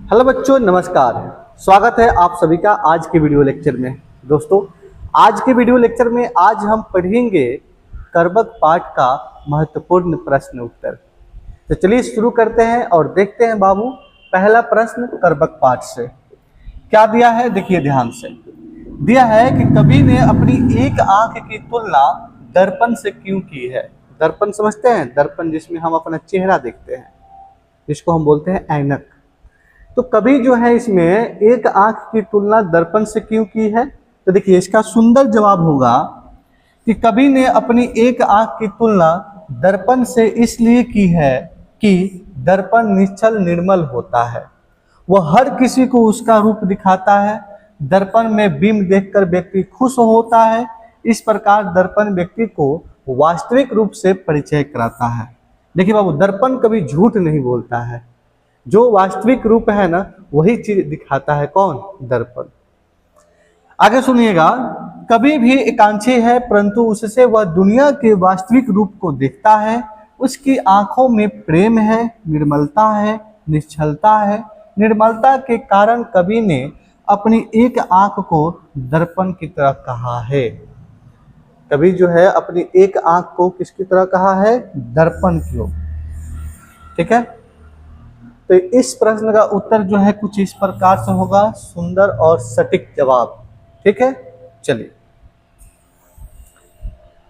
Hello बच्चों, नमस्कार। स्वागत है आप सभी का आज के वीडियो लेक्चर में। दोस्तों, आज के वीडियो लेक्चर में आज हम पढ़ेंगे कर्मक पाठ का महत्वपूर्ण प्रश्न उत्तर। तो चलिए शुरू करते हैं और देखते हैं बाबू, पहला प्रश्न कर्मक पाठ से क्या दिया है। देखिए ध्यान से, दिया है कि कवि ने अपनी एक आंख की तुलना दर्पण से क्यों की है। दर्पण समझते हैं, दर्पण जिसमें हम अपना चेहरा देखते हैं, जिसको हम बोलते हैं ऐनक। तो कवि जो है इसमें एक आंख की तुलना दर्पण से क्यों की है। तो देखिए इसका सुंदर जवाब होगा कि कवि ने अपनी एक आंख की तुलना दर्पण से इसलिए की है कि दर्पण निश्चल निर्मल होता है, वह हर किसी को उसका रूप दिखाता है। दर्पण में बिंब देखकर व्यक्ति खुश होता है। इस प्रकार दर्पण व्यक्ति को वास्तविक रूप से परिचय कराता है। देखिए बाबू, दर्पण कभी झूठ नहीं बोलता है, जो वास्तविक रूप है ना वही चीज दिखाता है। कौन? दर्पण। आगे सुनिएगा, कभी भी एकांक्षी है परंतु उससे वह दुनिया के वास्तविक रूप को देखता है। उसकी आंखों में प्रेम है, निर्मलता है, निश्चलता है। निर्मलता के कारण कवि ने अपनी एक आंख को दर्पण की तरह कहा है। कवि जो है अपनी एक आंख को किसकी तरह कहा है? दर्पण की। ठीक है, तो इस प्रश्न का उत्तर जो है कुछ इस प्रकार से होगा, सुंदर और सटीक जवाब। ठीक है, चलिए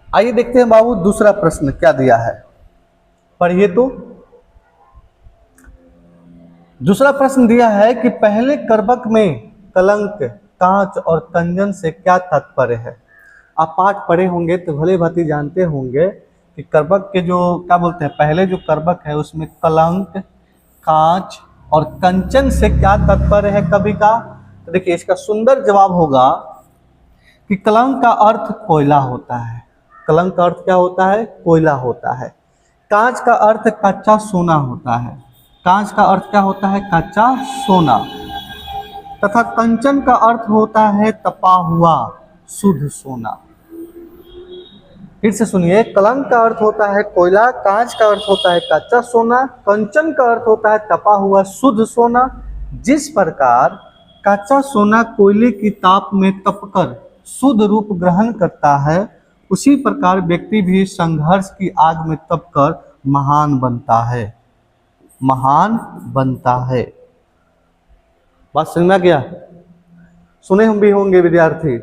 आइए देखते हैं बाबू दूसरा प्रश्न क्या दिया है, पढ़िए। तो दूसरा प्रश्न दिया है कि पहले कर्मक में कलंक, कांच और कंजन से क्या तात्पर्य है। आप पाठ पढ़े होंगे तो भले भांति जानते होंगे कि कर्मक के जो क्या बोलते हैं, पहले जो कर्मक है उसमें कलंक, कांच और कंचन से क्या तात्पर्य है कवि का। तो देखिए इसका सुंदर जवाब होगा कि कलंक का अर्थ कोयला होता है। कलंक का अर्थ क्या होता है? कोयला होता है। कांच का अर्थ कच्चा सोना होता है। कांच का अर्थ क्या होता है? कच्चा सोना। तथा कंचन का अर्थ होता है तपा हुआ शुद्ध सोना। फिर से सुनिए, कलंक का अर्थ होता है कोयला, कांच का अर्थ होता है कच्चा सोना, कंचन का अर्थ होता है तपा हुआ शुद्ध सोना। जिस प्रकार कच्चा सोना कोयले की ताप में तपकर शुद्ध रूप ग्रहण करता है, उसी प्रकार व्यक्ति भी संघर्ष की आग में तपकर महान बनता है। महान बनता है। बात समझ में गया? सुने हम भी होंगे विद्यार्थी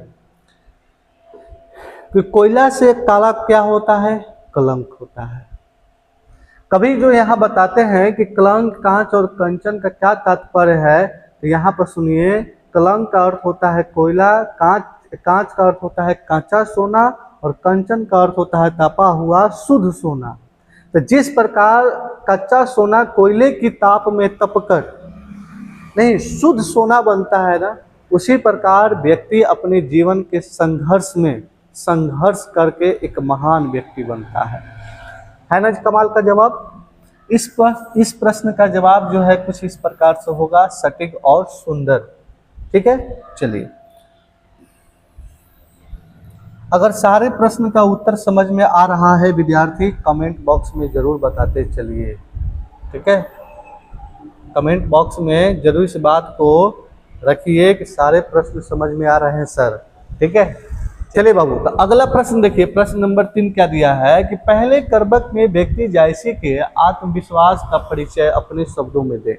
कि कोयला से काला क्या होता है? कलंक होता है। कभी जो यहाँ बताते हैं कि कलंक, कांच और कंचन का क्या तात्पर्य है, तो यहाँ पर सुनिए, कलंक का अर्थ होता है कोयला, कांच का अर्थ होता है कच्चा सोना और कंचन का अर्थ होता है तपा हुआ शुद्ध सोना। तो जिस प्रकार कच्चा सोना कोयले की ताप में तपकर नहीं शुद्ध सोना बनता है ना, उसी प्रकार व्यक्ति अपने जीवन के संघर्ष करके एक महान व्यक्ति बनता है ना। कमाल का जवाब। इस प्रश्न का जवाब जो है कुछ इस प्रकार से होगा, सटीक और सुंदर। ठीक है, चलिए अगर सारे प्रश्न का उत्तर समझ में आ रहा है विद्यार्थी, कमेंट बॉक्स में जरूर बताते चलिए। ठीक है, कमेंट बॉक्स में जरूर इस बात को रखिए कि सारे प्रश्न समझ में आ रहे हैं सर। ठीक है, चलिए बाबू, तो अगला प्रश्न देखिए, प्रश्न नंबर 3 क्या दिया है कि पहले कर्मक में व्यक्ति जैसे के आत्मविश्वास का परिचय अपने शब्दों में दे।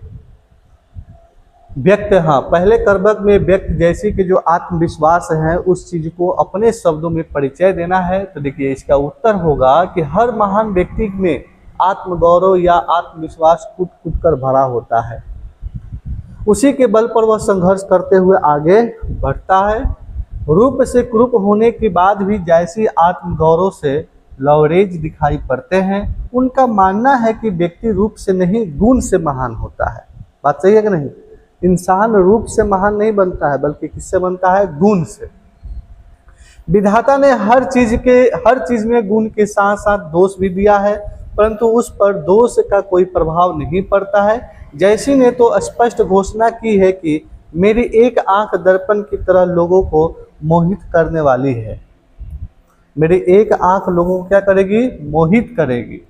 पहले कर्मक में व्यक्ति जैसे के जो आत्मविश्वास है उस चीज को अपने शब्दों में परिचय देना है। तो देखिए इसका उत्तर होगा कि हर महान व्यक्ति में आत्मगौरव या आत्मविश्वास कूट कूट कर भरा होता है। उसी के बल पर वह संघर्ष करते हुए आगे बढ़ता है। रूप से कुरूप होने के बाद भी जैसी आत्मगौरव से लवरेज दिखाई पड़ते हैं। उनका मानना है कि व्यक्ति रूप से नहीं गुण से महान होता है। बात सही है कि नहीं? इंसान रूप से महान नहीं बनता है, बल्कि किससे बनता है? गुण से। विधाता ने हर चीज में गुण के साथ साथ दोष भी दिया है, परंतु उस पर दोष का कोई प्रभाव नहीं पड़ता है। जैसी ने तो स्पष्ट घोषणा की है कि मेरी एक आंख दर्पण की तरह लोगों को मोहित करने वाली है। मेरी एक आंख लोगों को क्या करेगी? मोहित करेगी।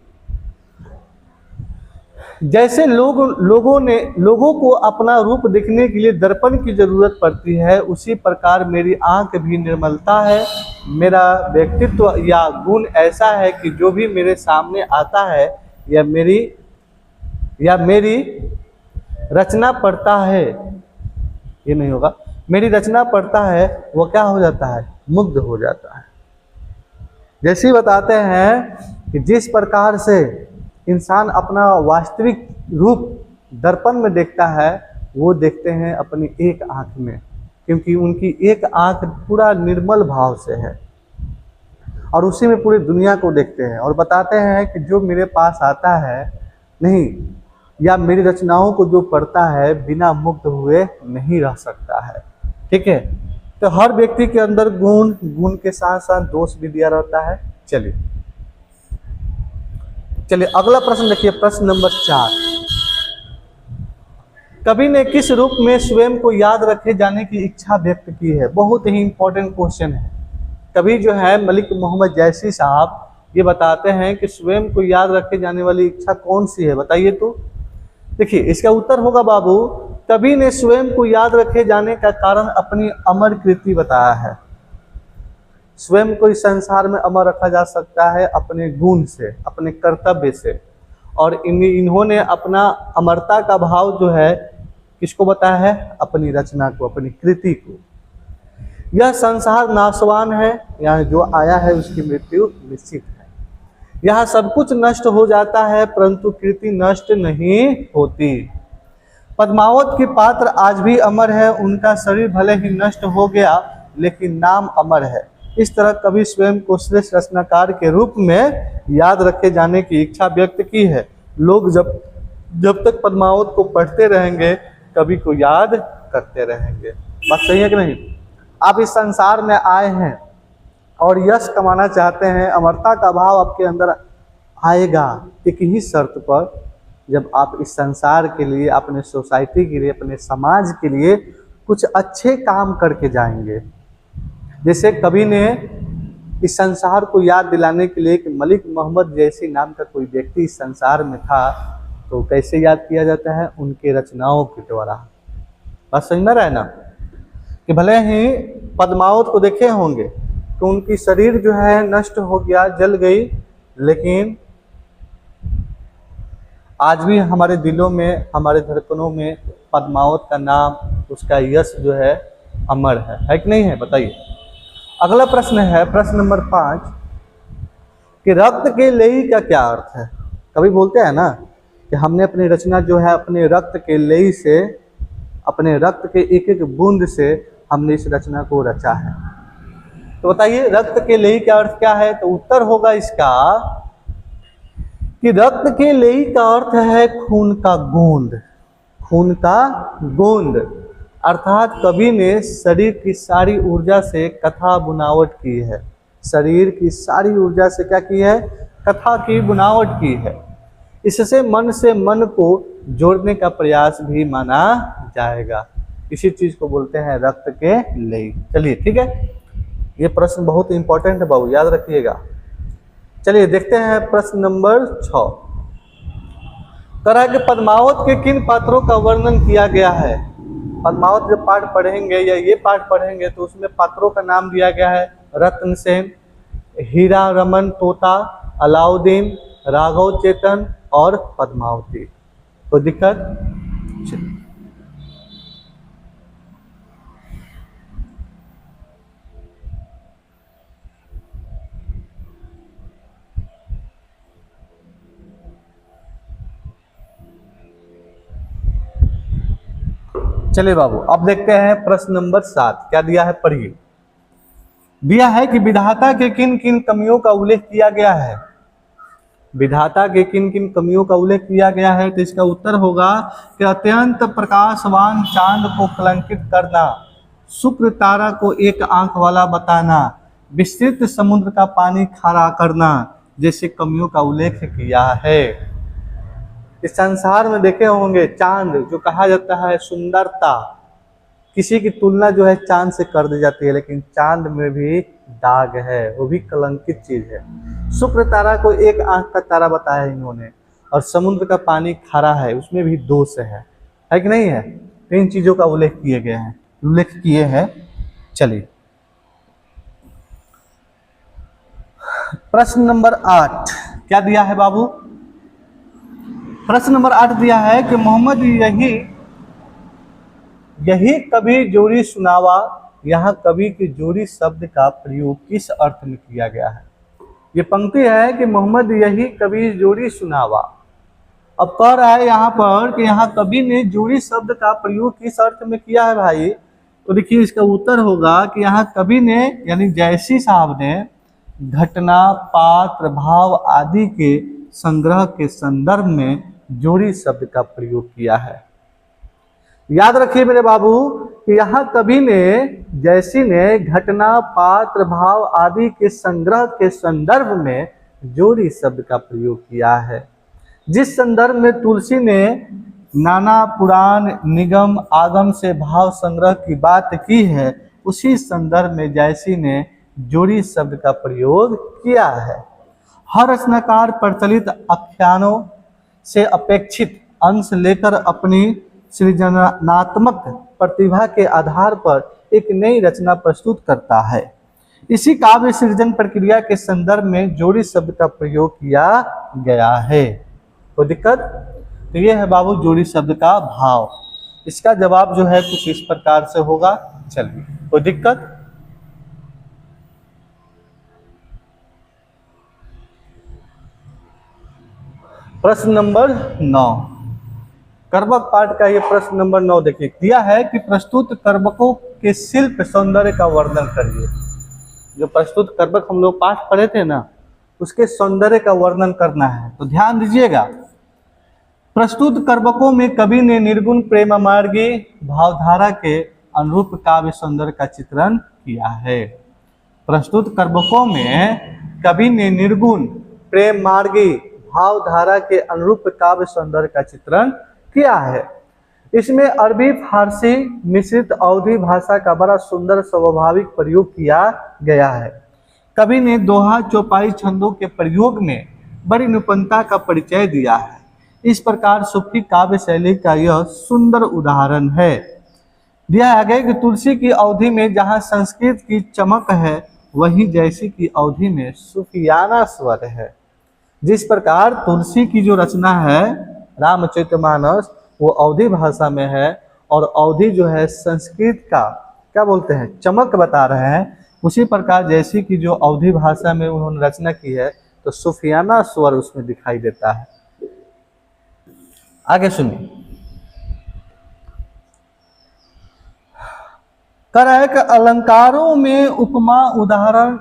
जैसे लोगों को अपना रूप देखने के लिए दर्पण की जरूरत पड़ती है, उसी प्रकार मेरी आंख भी निर्मलता है। मेरा व्यक्तित्व या गुण ऐसा है कि जो भी मेरे सामने आता है या मेरी रचना पढ़ता है, ये नहीं होगा, मेरी रचना पढ़ता है, वो क्या हो जाता है, मुग्ध हो जाता है। जैसे ही बताते हैं कि जिस प्रकार से इंसान अपना वास्तविक रूप दर्पण में देखता है, वो देखते हैं अपनी एक आंख में, क्योंकि उनकी एक आंख पूरा निर्मल भाव से है और उसी में पूरी दुनिया को देखते हैं। और बताते हैं कि जो मेरे पास आता है नहीं, या मेरी रचनाओं को जो पढ़ता है, बिना मुग्ध हुए नहीं रह सकता है। ठीक है, तो हर व्यक्ति के अंदर गुण के साथ साथ दोष भी दिया रहता है। चलिए अगला प्रश्न देखिए, प्रश्न नंबर 4। कवि ने किस रूप में स्वयं को याद रखे जाने की इच्छा व्यक्त की है? बहुत ही इंपॉर्टेंट क्वेश्चन है। कवि जो है मलिक मोहम्मद जैसी साहब, ये बताते हैं कि स्वयं को याद रखे जाने वाली इच्छा कौन सी है, बताइए तो। देखिए इसका उत्तर होगा बाबू, कवि ने स्वयं को याद रखे जाने का कारण अपनी अमर कृति बताया है। स्वयं को इस संसार में अमर रखा जा सकता है अपने गुण से, अपने कर्तव्य से, और इन्होंने अपना अमरता का भाव जो है किसको बताया है, अपनी रचना को, अपनी कृति को। यह संसार नाशवान है, यहाँ जो आया है उसकी मृत्यु निश्चित है। यहाँ सब कुछ नष्ट हो जाता है परंतु कृति नष्ट नहीं होती। पद्मावत की पात्र आज भी अमर है, उनका शरीर भले ही नष्ट हो गया लेकिन नाम अमर है। इस तरह कवि स्वयं को श्रेष्ठ रचनाकार के रूप में याद रखे जाने की इच्छा व्यक्त की है। लोग जब तक पद्मावत को पढ़ते रहेंगे, कवि को याद करते रहेंगे। बात सही है कि नहीं? आप इस संसार में आए हैं और यश कमाना चाहते हैं, अमरता का भाव आपके अंदर आएगा एक ही शर्त पर, जब आप इस संसार के लिए, अपने सोसाइटी के लिए, अपने समाज के लिए कुछ अच्छे काम करके जाएंगे। जैसे कवि ने इस संसार को याद दिलाने के लिए कि मलिक मोहम्मद जैसी नाम का कोई व्यक्ति इस संसार में था, तो कैसे याद किया जाता है, उनके रचनाओं के द्वारा। बात समझ में रहा है ना, कि भले ही पद्मावत को देखे होंगे तो उनकी शरीर जो है नष्ट हो गया, जल गई, लेकिन आज भी हमारे दिलों में, हमारे धड़कनों में पद्मावत का नाम, उसका यश जो है अमर है कि नहीं है, बताइए। अगला प्रश्न है प्रश्न नंबर 5 कि रक्त के लेई का क्या अर्थ है? कभी बोलते हैं ना कि हमने अपनी रचना जो है अपने रक्त के लेई से, अपने रक्त के एक एक बूंद से हमने इस रचना को रचा है। तो बताइए रक्त के लेई का अर्थ क्या है? तो उत्तर होगा इसका कि रक्त के लेई का अर्थ है खून का गोंद। खून का गोंद अर्थात कवि ने शरीर की सारी ऊर्जा से कथा बुनावट की है। शरीर की सारी ऊर्जा से क्या की है? कथा की बुनावट की है। इससे मन से मन को जोड़ने का प्रयास भी माना जाएगा। इसी चीज को बोलते हैं रक्त के लेई। चलिए ठीक है, ये प्रश्न बहुत इंपॉर्टेंट है बाबू, याद रखिएगा। चलिए देखते हैं प्रश्न नंबर 6। तरह के पद्मावत के किन पात्रों का वर्णन किया गया है? पद्मावत जो पाठ पढ़ेंगे या ये पाठ पढ़ेंगे तो उसमें पात्रों का नाम दिया गया है रत्न सेन, हीरा रमन तोता, अलाउद्दीन, राघव चेतन और पद्मावती। कोई दिक्कत? चलिए बाबू अब देखते हैं प्रश्न नंबर 7 क्या दिया है, पढ़िए। दिया है कि विधाता के किन किन कमियों का उल्लेख किया गया है? विधाता के किन किन कमियों का उल्लेख किया गया है? तो इसका उत्तर होगा कि अत्यंत प्रकाशवान चांद को कलंकित करना, शुक्र तारा को एक आंख वाला बताना, विस्तृत समुद्र का पानी खारा करना जैसे कमियों का उल्लेख किया है। इस संसार में देखे होंगे चांद जो कहा जाता है सुंदरता, किसी की तुलना जो है चांद से कर दी जाती है, लेकिन चांद में भी दाग है, वो भी कलंकित चीज है। शुक्र तारा को एक आंख का तारा बताया इन्होंने, और समुद्र का पानी खारा है, उसमें भी दोष है कि नहीं है? तो इन चीजों का उल्लेख किए हैं। चलिए प्रश्न नंबर 8 क्या दिया है बाबू? प्रश्न नंबर 8 दिया है कि मोहम्मद यही कभी जोड़ी सुनावा, यहाँ कवि के जोड़ी शब्द का प्रयोग किस अर्थ में किया गया है? ये पंक्ति है कि मोहम्मद यही कवि जोड़ी सुनावा। अब कह रहा है यहाँ पर कि यहाँ कवि ने जोड़ी शब्द का प्रयोग किस अर्थ में किया है भाई? तो देखिए इसका उत्तर होगा कि यहाँ कवि ने यानी जयसी साहब ने घटना, पात्र, भाव आदि के संग्रह के संदर्भ में जोड़ी शब्द का प्रयोग किया है। याद रखिए मेरे बाबू कि यहाँ कवि ने जयसी ने घटना, पात्र, भाव आदि के संग्रह के संदर्भ में जोड़ी शब्द का प्रयोग किया है। जिस संदर्भ में तुलसी ने नाना पुराण, निगम, आगम से भाव संग्रह की बात की है, उसी संदर्भ में जयसी ने जोड़ी शब्द का प्रयोग किया है। हर रचनाकार प्रचलित आख्यानों से अपेक्षित अंश लेकर अपनी सृजनात्मक प्रतिभा के आधार पर एक नई रचना प्रस्तुत करता है। इसी काव्य सृजन प्रक्रिया के संदर्भ में जोड़ी शब्द का प्रयोग किया गया है। कोई दिक्कत? तो ये है बाबू जोड़ी शब्द का भाव। इसका जवाब जो है कुछ इस प्रकार से होगा। चलिए, कोई दिक्कत? प्रश्न नंबर 9 कर्बक पाठ का ये प्रश्न नंबर 9 देखिए, दिया है कि प्रस्तुत कर्बकों के शिल्प सौंदर्य का वर्णन करिए। जो प्रस्तुत कर्बक हम लोग पाठ पढ़े थे ना, उसके सौंदर्य का वर्णन करना है। तो ध्यान दीजिएगा, प्रस्तुत कर्बकों में कवि ने निर्गुण प्रेम मार्गी भावधारा के अनुरूप काव्य सौंदर्य का चित्रण किया है। प्रस्तुत कर्बकों में कवि ने निर्गुण प्रेम मार्गी भावधारा के अनुरूप काव्य सौंदर्य का चित्रण किया है। इसमें अरबी, फारसी मिश्रित अवधी भाषा का बड़ा सुंदर स्वाभाविक प्रयोग किया गया है। कवि ने दोहा, चौपाई छंदों के प्रयोग में बड़ी निपुणता का परिचय दिया है। इस प्रकार सूफी काव्य शैली का यह सुंदर उदाहरण है। दिया आगे कि तुलसी की अवधि में जहाँ संस्कृत की चमक है, वहीं जयसी की अवधि में सूफियाना स्वर है। जिस प्रकार तुलसी की जो रचना है रामचरितमानस, वो अवधी भाषा में है, और अवधी जो है संस्कृत का क्या बोलते हैं, चमक बता रहे हैं। उसी प्रकार जयसी की जो अवधी भाषा में उन्होंने रचना की है, तो सूफियाना स्वर उसमें दिखाई देता है। आगे सुनिए, कर है कि अलंकारों में उपमा, उदाहरण,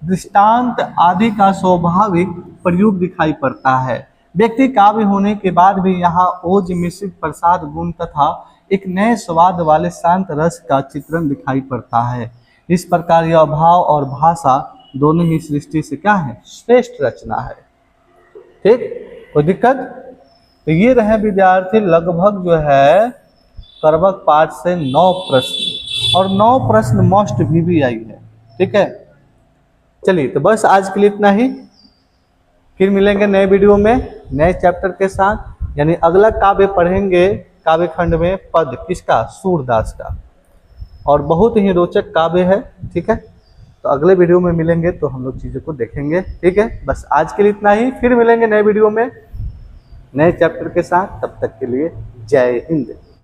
दृष्टांत आदि का स्वाभाविक प्रयोग दिखाई पड़ता है। व्यक्ति काव्य होने के बाद भी यहाँ ओज मिश्रित प्रसाद गुण तथा एक नए स्वाद वाले शांत रस का चित्रण दिखाई पड़ता है। इस प्रकार यह भाव और भाषा दोनों ही सृष्टि से क्या है, श्रेष्ठ रचना है। ठीक, कोई दिक्कत? तो ये रहे विद्यार्थी लगभग जो है कर्बक पाठ से 9 प्रश्न, और 9 प्रश्न मोस्ट भी आई है। ठीक है, चलिए तो बस आज के लिए इतना ही। फिर मिलेंगे नए वीडियो में नए चैप्टर के साथ, यानी अगला काव्य पढ़ेंगे काव्य खंड में पद किसका, सूरदास का, और बहुत ही रोचक काव्य है। ठीक है, तो अगले वीडियो में मिलेंगे तो हम लोग चीज़ों को देखेंगे। ठीक है, बस आज के लिए इतना ही। फिर मिलेंगे नए वीडियो में नए चैप्टर के साथ। तब तक के लिए जय हिंद।